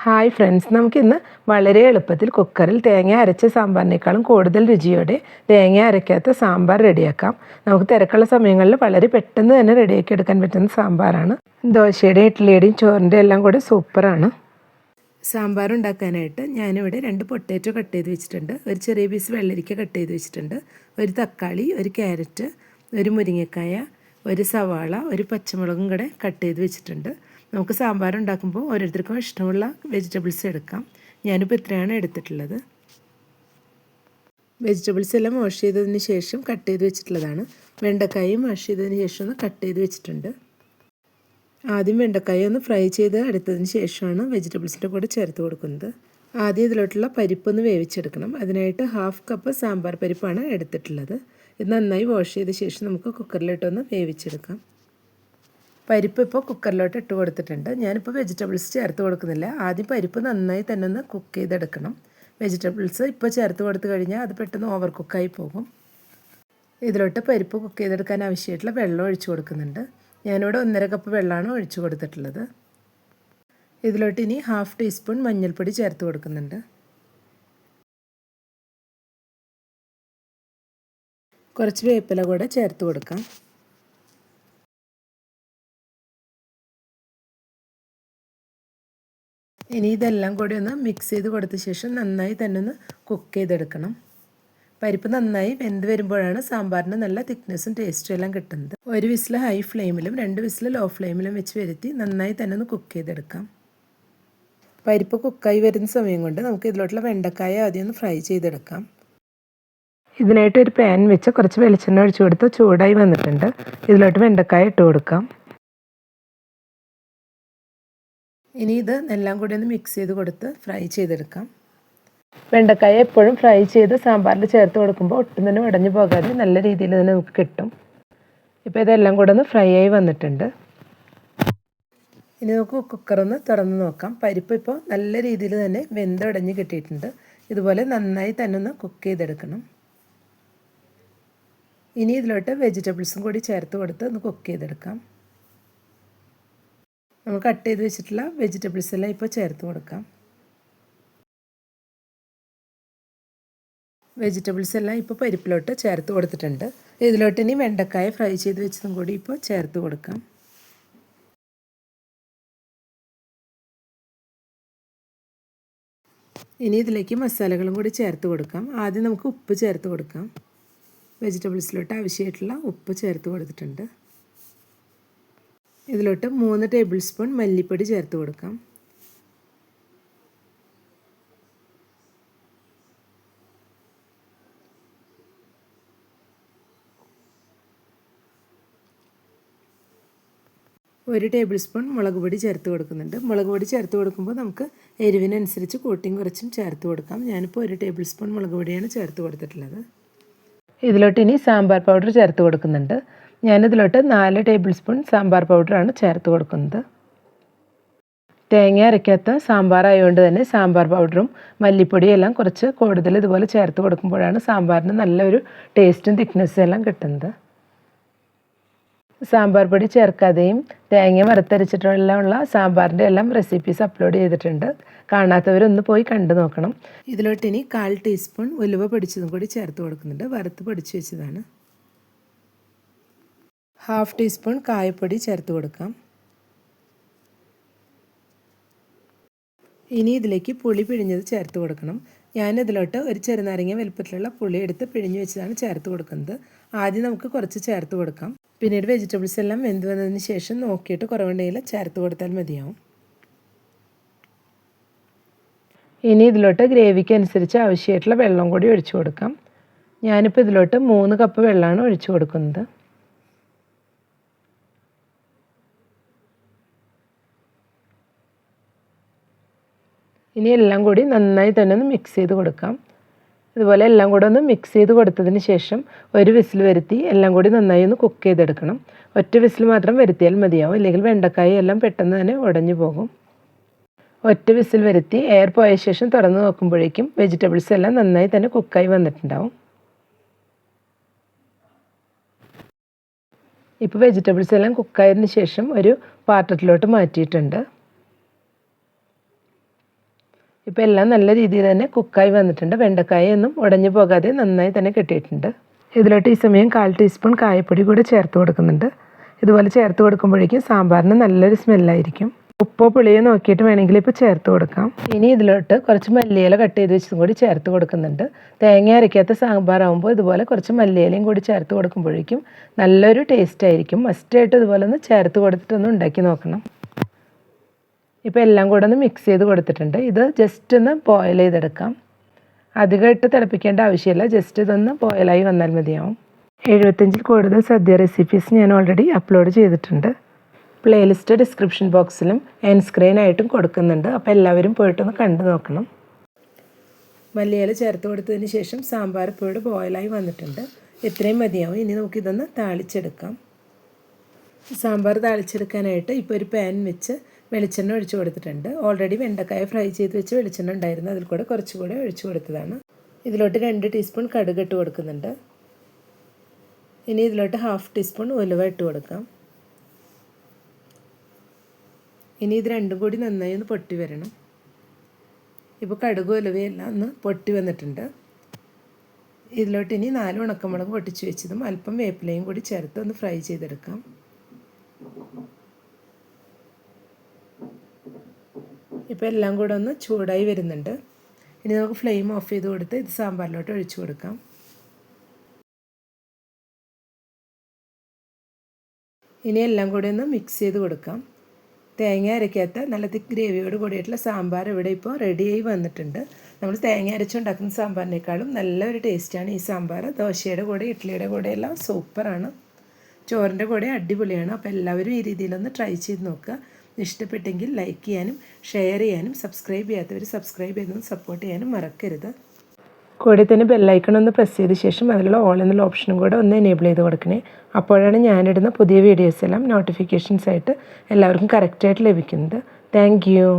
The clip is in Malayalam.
ഹായ് ഫ്രണ്ട്സ്, നമുക്കിന്ന് വളരെ എളുപ്പത്തിൽ കുക്കറിൽ തേങ്ങ അരച്ച സാമ്പാറിനേക്കാളും കൂടുതൽ രുചിയോടെ തേങ്ങ അരയ്ക്കാത്ത സാമ്പാർ റെഡിയാക്കാം. നമുക്ക് തിരക്കുള്ള സമയങ്ങളിൽ വളരെ പെട്ടെന്ന് തന്നെ റെഡിയാക്കി എടുക്കാൻ പറ്റുന്ന സാമ്പാറാണ്. ദോശയുടെയും ഇഡ്ഡലിയുടെയും ചോറിൻ്റെ എല്ലാം കൂടെ സൂപ്പറാണ്. സാമ്പാർ ഉണ്ടാക്കാനായിട്ട് ഞാനിവിടെ 2 പൊട്ടാറ്റോ കട്ട് ചെയ്ത് വെച്ചിട്ടുണ്ട്, ഒരു ചെറിയ പീസ് വെള്ളരിക്ക കട്ട് ചെയ്ത് വെച്ചിട്ടുണ്ട്, ഒരു തക്കാളി, ഒരു ക്യാരറ്റ്, ഒരു മുരിങ്ങക്കായ, ഒരു സവാള, ഒരു പച്ചമുളകും കൂടെ കട്ട് ചെയ്ത് വെച്ചിട്ടുണ്ട്. നമുക്ക് സാമ്പാർ ഉണ്ടാക്കുമ്പോൾ ഓരോരുത്തർക്കും ഇഷ്ടമുള്ള വെജിറ്റബിൾസ് എടുക്കാം. ഞാനിപ്പോൾ ഇത്രയാണ് എടുത്തിട്ടുള്ളത്. വെജിറ്റബിൾസ് എല്ലാം വാഷ് ചെയ്തതിന് ശേഷം കട്ട് ചെയ്ത് വെച്ചിട്ടുള്ളതാണ്. വെണ്ടക്കായും വാഷ് ചെയ്തതിന് ശേഷം ഒന്ന് കട്ട് ചെയ്ത് വെച്ചിട്ടുണ്ട്. ആദ്യം വെണ്ടക്കായ ഒന്ന് ഫ്രൈ ചെയ്ത് എടുത്തതിന് ശേഷമാണ് വെജിറ്റബിൾസിൻ്റെ കൂടെ ചേർത്ത് കൊടുക്കുന്നത്. ആദ്യം ഇതിലോട്ടുള്ള പരിപ്പൊന്ന് വേവിച്ചെടുക്കണം. അതിനായിട്ട് 1/2 കപ്പ് സാമ്പാർ പരിപ്പാണ് എടുത്തിട്ടുള്ളത്. ഇത് നന്നായി വാഷ് ചെയ്ത ശേഷം നമുക്ക് കുക്കറിലിട്ടൊന്ന് വേവിച്ചെടുക്കാം. പരിപ്പ് ഇപ്പോൾ കുക്കറിലോട്ട് ഇട്ട് കൊടുത്തിട്ടുണ്ട്. ഞാനിപ്പോൾ വെജിറ്റബിൾസ് ചേർത്ത് കൊടുക്കുന്നില്ല. ആദ്യം പരിപ്പ് നന്നായി തന്നെ ഒന്ന് കുക്ക് ചെയ്തെടുക്കണം. വെജിറ്റബിൾസ് ഇപ്പോൾ ചേർത്ത് കൊടുത്തു കഴിഞ്ഞാൽ അത് പെട്ടെന്ന് ഓവർ കുക്കായി പോകും. ഇതിലോട്ട് പരിപ്പ് കുക്ക് ചെയ്തെടുക്കാൻ ആവശ്യമായിട്ടുള്ള വെള്ളം ഒഴിച്ചു കൊടുക്കുന്നുണ്ട്. ഞാനിവിടെ 1.5 കപ്പ് വെള്ളമാണ് ഒഴിച്ചു കൊടുത്തിട്ടുള്ളത്. ഇതിലോട്ട് ഇനി 1/2 ടീസ്പൂൺ മഞ്ഞൾപ്പൊടി ചേർത്ത് കൊടുക്കുന്നുണ്ട്. കുറച്ച് വേപ്പില കൂടെ ചേർത്ത് കൊടുക്കാം. ഇനി ഇതെല്ലാം കൂടി ഒന്ന് മിക്സ് ചെയ്ത് കൊടുത്ത ശേഷം നന്നായി തന്നെ ഒന്ന് കുക്ക് ചെയ്തെടുക്കണം. പരിപ്പ് നന്നായി വെന്ത് വരുമ്പോഴാണ് സാമ്പാറിന് നല്ല തിക്നെസ്സും ടേസ്റ്റും എല്ലാം കിട്ടുന്നത്. 1 വിസിൽ ഹൈ ഫ്ലെയിമിലും 2 വിസിൽ ലോ ഫ്ലെയിമിലും വെച്ച് വരുത്തി നന്നായി തന്നെ ഒന്ന് കുക്ക് ചെയ്തെടുക്കാം. പരിപ്പ് കുക്കായി വരുന്ന സമയം കൊണ്ട് നമുക്ക് ഇതിലോട്ടുള്ള വെണ്ടക്കായ ആദ്യം ഒന്ന് ഫ്രൈ ചെയ്തെടുക്കാം. ഇതിനായിട്ട് ഒരു പാൻ വെച്ച് കുറച്ച് വെളിച്ചെണ്ണ ഒഴിച്ചു കൊടുത്ത് ചൂടായി വന്നിട്ടുണ്ട്. ഇതിലോട്ട് വെണ്ടക്കായ ഇട്ട് കൊടുക്കാം. ഇനി ഇത് എല്ലാം കൂടി ഒന്ന് മിക്സ് ചെയ്ത് കൊടുത്ത് ഫ്രൈ ചെയ്തെടുക്കാം. വെണ്ടക്കായ എപ്പോഴും ഫ്രൈ ചെയ്ത് സാമ്പാറിൽ ചേർത്ത് കൊടുക്കുമ്പോൾ ഒട്ടും തന്നെ ഉടഞ്ഞു പോകാതെ നല്ല രീതിയിൽ തന്നെ നമുക്ക് കിട്ടും. ഇപ്പോൾ ഇതെല്ലാം കൂടെ ഒന്ന് ഫ്രൈ ആയി വന്നിട്ടുണ്ട്. ഇനി നമുക്ക് കുക്കറൊന്ന് തുറന്ന് നോക്കാം. പരിപ്പ് ഇപ്പോൾ നല്ല രീതിയിൽ തന്നെ വെന്തുടഞ്ഞ് കിട്ടിയിട്ടുണ്ട്. ഇതുപോലെ നന്നായി തന്നെ ഒന്ന് കുക്ക് ചെയ്തെടുക്കണം. ഇനി ഇതിലോട്ട് വെജിറ്റബിൾസും കൂടി ചേർത്ത് കൊടുത്ത് ഒന്ന് കുക്ക് ചെയ്തെടുക്കാം. നമ്മൾ കട്ട് ചെയ്ത് വെച്ചിട്ടുള്ള വെജിറ്റബിൾസ് എല്ലാം ഇപ്പോൾ ചേർത്ത് കൊടുക്കാം. വെജിറ്റബിൾസ് എല്ലാം ഇപ്പോൾ പരിപ്പിലോട്ട് ചേർത്ത് കൊടുത്തിട്ടുണ്ട്. ഇതിലോട്ട് ഇനി വെണ്ടക്കായ ഫ്രൈ ചെയ്ത് വെച്ചതും കൂടി ഇപ്പോൾ ചേർത്ത് കൊടുക്കാം. ഇനി ഇതിലേക്ക് മസാലകളും കൂടി ചേർത്ത് കൊടുക്കാം. ആദ്യം നമുക്ക് ഉപ്പ് ചേർത്ത് കൊടുക്കാം. വെജിറ്റബിൾസിലോട്ട് ആവശ്യമായിട്ടുള്ള ഉപ്പ് ചേർത്ത് കൊടുത്തിട്ടുണ്ട്. ഇതിലോട്ട് 3 ടേബിൾ സ്പൂൺ മല്ലിപ്പൊടി ചേർത്ത് കൊടുക്കാം. ഒരു ടേബിൾ സ്പൂൺ മുളക് പൊടി ചേർത്ത് കൊടുക്കുന്നുണ്ട്. മുളക് പൊടി ചേർത്ത് കൊടുക്കുമ്പോൾ നമുക്ക് എരിവിനനുസരിച്ച് കൂട്ടിയും കുറച്ചും ചേർത്ത് കൊടുക്കാം. ഞാനിപ്പോൾ 1 ടേബിൾ സ്പൂൺ മുളക് പൊടിയാണ് ചേർത്ത് കൊടുത്തിട്ടുള്ളത്. ഇതിലോട്ട് ഇനി സാമ്പാർ പൗഡർ ചേർത്ത് കൊടുക്കുന്നുണ്ട്. ഞാനിതിലോട്ട് 4 ടേബിൾ സ്പൂൺ സാമ്പാർ പൗഡറാണ് ചേർത്ത് കൊടുക്കുന്നത്. തേങ്ങ അരയ്ക്കാത്ത സാമ്പാർ ആയതുകൊണ്ട് തന്നെ സാമ്പാർ പൗഡറും മല്ലിപ്പൊടിയും എല്ലാം കുറച്ച് കൂടുതൽ ഇതുപോലെ ചേർത്ത് കൊടുക്കുമ്പോഴാണ് സാമ്പാറിന് നല്ലൊരു ടേസ്റ്റും തിക്നെസ്സും എല്ലാം കിട്ടുന്നത്. സാമ്പാർ പൊടി ചേർക്കാതെയും തേങ്ങ വറുത്തരച്ചിട്ടുള്ള സാമ്പാറിൻ്റെ എല്ലാം റെസിപ്പീസ് അപ്ലോഡ് ചെയ്തിട്ടുണ്ട്. കാണാത്തവരൊന്ന് പോയി കണ്ടു നോക്കണം. ഇതിലോട്ട് ഇനി 1/4 ടീസ്പൂൺ ഉലുവ പൊടിച്ചതും കൂടി ചേർത്ത് കൊടുക്കുന്നുണ്ട്. വറുത്ത് പൊടിച്ച് വെച്ചതാണ്. 1/2 ടീസ്പൂൺ കായപ്പൊടി ചേർത്ത് കൊടുക്കാം. ഇനി ഇതിലേക്ക് പുളി പിഴിഞ്ഞത് ചേർത്ത് കൊടുക്കണം. ഞാനിതിലോട്ട് ഒരു ചെറുനാരങ്ങ വലുപ്പത്തിലുള്ള പുളി എടുത്ത് പിഴിഞ്ഞ് വെച്ചതാണ് ചേർത്ത് കൊടുക്കുന്നത്. ആദ്യം നമുക്ക് കുറച്ച് ചേർത്ത് കൊടുക്കാം. പിന്നീട് വെജിറ്റബിൾസ് എല്ലാം വെന്ത് വന്നതിന് ശേഷം നോക്കിയിട്ട് കുറവുണ്ടെങ്കിൽ ചേർത്ത് കൊടുത്താൽ മതിയാവും. ഇനി ഇതിലോട്ട് ഗ്രേവിക്ക് അനുസരിച്ച് ആവശ്യമായിട്ടുള്ള വെള്ളം കൂടി ഒഴിച്ചു കൊടുക്കാം. ഞാനിപ്പോൾ ഇതിലോട്ട് 3 കപ്പ് വെള്ളമാണ് ഒഴിച്ചു കൊടുക്കുന്നത്. ഇനി എല്ലാം കൂടി നന്നായി തന്നെ ഒന്ന് മിക്സ് ചെയ്ത് കൊടുക്കാം. ഇതുപോലെ എല്ലാം കൂടെ ഒന്ന് മിക്സ് ചെയ്ത് കൊടുത്തതിന് ശേഷം 1 വിസിൽ വരുത്തി എല്ലാം കൂടി നന്നായി ഒന്ന് കുക്ക് ചെയ്തെടുക്കണം. ഒറ്റ വിസിൽ മാത്രം വരുത്തിയാൽ മതിയാവും, ഇല്ലെങ്കിൽ വെണ്ടക്കായ എല്ലാം പെട്ടെന്ന് തന്നെ ഉടഞ്ഞു പോകും. ഒറ്റ വിസിൽ വരുത്തി എയർ പോയ ശേഷം തുറന്ന് നോക്കുമ്പോഴേക്കും വെജിറ്റബിൾസ് എല്ലാം നന്നായി തന്നെ കുക്കായി വന്നിട്ടുണ്ടാവും. ഇപ്പോൾ വെജിറ്റബിൾസ് എല്ലാം കുക്കായതിന് ശേഷം ഒരു പാത്രത്തിലോട്ട് മാറ്റിയിട്ടുണ്ട്. ഇപ്പോൾ എല്ലാം നല്ല രീതിയിൽ തന്നെ കുക്കായി വന്നിട്ടുണ്ട്. വെണ്ടക്കായൊന്നും ഉടഞ്ഞു പോകാതെ നന്നായി തന്നെ കിട്ടിയിട്ടുണ്ട്. ഇതിലോട്ട് ഈ സമയം 1/4 ടീസ്പൂൺ കായപ്പൊടി കൂടെ ചേർത്ത് കൊടുക്കുന്നുണ്ട്. ഇതുപോലെ ചേർത്ത് കൊടുക്കുമ്പോഴേക്കും സാമ്പാറിന് നല്ലൊരു സ്മെല്ലായിരിക്കും. ഉപ്പോ പുളിയോ നോക്കിയിട്ട് വേണമെങ്കിൽ ഇപ്പോൾ ചേർത്ത് കൊടുക്കാം. ഇനി ഇതിലോട്ട് കുറച്ച് മല്ലിയില കട്ട് ചെയ്ത് വെച്ചതും കൂടി ചേർത്ത് കൊടുക്കുന്നുണ്ട്. തേങ്ങ അരയ്ക്കാത്ത സാമ്പാറാകുമ്പോൾ ഇതുപോലെ കുറച്ച് മല്ലിയിലയും കൂടി ചേർത്ത് കൊടുക്കുമ്പോഴേക്കും നല്ലൊരു ടേസ്റ്റ് ആയിരിക്കും. മസ്റ്റായിട്ട് ഇതുപോലെ ഒന്ന് ചേർത്ത് കൊടുത്തിട്ടൊന്ന് ഉണ്ടാക്കി നോക്കണം. ഇപ്പോൾ എല്ലാം കൂടെ ഒന്ന് മിക്സ് ചെയ്ത് കൊടുത്തിട്ടുണ്ട്. ഇത് ജസ്റ്റ് ഒന്ന് ബോയിൽ ചെയ്തെടുക്കാം. അധികമായിട്ട് തിളപ്പിക്കേണ്ട ആവശ്യമില്ല. ജസ്റ്റ് ഇതൊന്ന് ബോയിലായി വന്നാൽ മതിയാവും. 75ൽ കൂടുതൽ സദ്യ റെസിപ്പീസ് ഞാൻ ഓൾറെഡി അപ്ലോഡ് ചെയ്തിട്ടുണ്ട്. പ്ലേലിസ്റ്റ് ഡിസ്ക്രിപ്ഷൻ ബോക്സിലും എൻഡ് സ്ക്രീനായിട്ടും കൊടുക്കുന്നുണ്ട്. അപ്പോൾ എല്ലാവരും പോയിട്ടൊന്ന് കണ്ടു നോക്കണം. മല്ലിയില ചേർത്ത് കൊടുത്തതിന് ശേഷം സാമ്പാർ ഇപ്പോൾ ബോയിലായി വന്നിട്ടുണ്ട്. ഇത്രയും മതിയാവും. ഇനി നമുക്കിതൊന്ന് താളിച്ചെടുക്കാം. സാമ്പാർ താളിച്ചെടുക്കാനായിട്ട് ഇപ്പോൾ ഒരു പാൻ വെച്ച് വെളിച്ചെണ്ണ ഒഴിച്ചു കൊടുത്തിട്ടുണ്ട്. ഓൾറെഡി വെണ്ടക്കായ ഫ്രൈ ചെയ്ത് വെച്ച് വെളിച്ചെണ്ണ ഉണ്ടായിരുന്നു. അതിൽ കൂടെ കുറച്ചുകൂടെ ഒഴിച്ചു കൊടുത്തതാണ്. ഇതിലോട്ട് 2 ടീസ്പൂൺ കടുക് ഇട്ട് കൊടുക്കുന്നുണ്ട്. ഇനി ഇതിലോട്ട് 1/2 ടീസ്പൂൺ ഉലുവ ഇട്ട് കൊടുക്കാം. ഇനി ഇത് രണ്ടും കൂടി നന്നായി ഒന്ന് പൊട്ടി വരണം. ഇപ്പോൾ കടുക് ഉലുവയെല്ലാം ഒന്ന് പൊട്ടി വന്നിട്ടുണ്ട്. ഇതിലോട്ട് ഇനി 4 ഉണക്കമുളക് പൊട്ടിച്ച് വെച്ചതും അല്പം വേപ്പിലയും കൂടി ചേർത്ത് ഒന്ന് ഫ്രൈ ചെയ്തെടുക്കാം. ഇപ്പോൾ എല്ലാം കൂടെ ഒന്ന് ചൂടായി വരുന്നുണ്ട്. ഇനി നമുക്ക് ഫ്ലെയിം ഓഫ് ചെയ്ത് കൊടുത്ത് ഇത് സാമ്പാറിലോട്ട് ഒഴിച്ചു കൊടുക്കാം. ഇനി എല്ലാം കൂടെ ഒന്ന് മിക്സ് ചെയ്ത് കൊടുക്കാം. തേങ്ങ അരയ്ക്കാത്ത നല്ല തിക്ക് ഗ്രേവിയോട് കൂടിയിട്ടുള്ള സാമ്പാർ ഇവിടെ ഇപ്പോൾ റെഡിയായി വന്നിട്ടുണ്ട്. നമ്മൾ തേങ്ങ അരച്ചുണ്ടാക്കുന്ന സാമ്പാറിനേക്കാളും നല്ലൊരു ടേസ്റ്റാണ് ഈ സാമ്പാർ. ദോശയുടെ കൂടെ ഇഡ്ഡലിയുടെ കൂടെ എല്ലാം സൂപ്പറാണ്. ചോറിൻ്റെ കൂടെ അടിപൊളിയാണ്. അപ്പോൾ എല്ലാവരും ഈ രീതിയിലൊന്ന് ട്രൈ ചെയ്ത് നോക്കുക. ഇഷ്ടപ്പെട്ടെങ്കിൽ ലൈക്ക് ചെയ്യാനും ഷെയർ ചെയ്യാനും സബ്സ്ക്രൈബ് ചെയ്യാത്തവർ സബ്സ്ക്രൈബ് ചെയ്തൊന്ന് സപ്പോർട്ട് ചെയ്യാനും മറക്കരുത്. കൂടെ തന്നെ ബെല്ലൈക്കൺ ഒന്ന് പ്രസ് ചെയ്ത ശേഷം അതിലുള്ള ഓൾ എന്നുള്ള ഓപ്ഷനും കൂടെ ഒന്ന് എനേബിൾ ചെയ്ത് കൊടുക്കണേ. അപ്പോഴാണ് ഞാനിടുന്ന പുതിയ വീഡിയോസ് എല്ലാം നോട്ടിഫിക്കേഷൻസ് ആയിട്ട് എല്ലാവർക്കും കറക്റ്റായിട്ട് ലഭിക്കുന്നത്. Thank you.